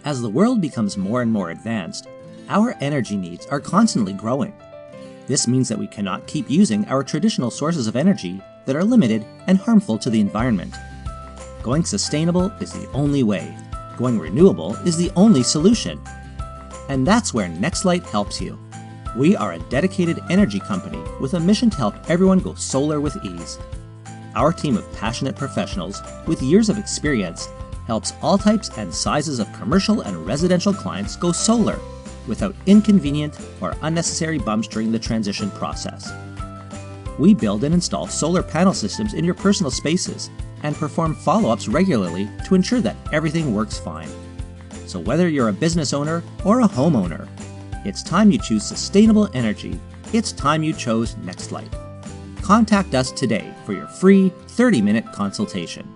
As the world becomes more and more advanced, our energy needs are constantly growing. This means that we cannot keep using our traditional sources of energy that are limited and harmful to the environment. Going sustainable is the only way. Going renewable is the only solution. And that's where Nextlight helps you. We are a dedicated energy company with a mission to help everyone go solar with ease. Our team of passionate professionals with years of experience helps all types and sizes of commercial and residential clients go solar without inconvenient or unnecessary bumps during the transition process. We build and install solar panel systems in your personal spaces and perform follow-ups regularly to ensure that everything works fine. So whether you're a business owner or a homeowner, it's time you choose sustainable energy. It's time you chose Nextlight. Contact us today for your free 30-minute consultation.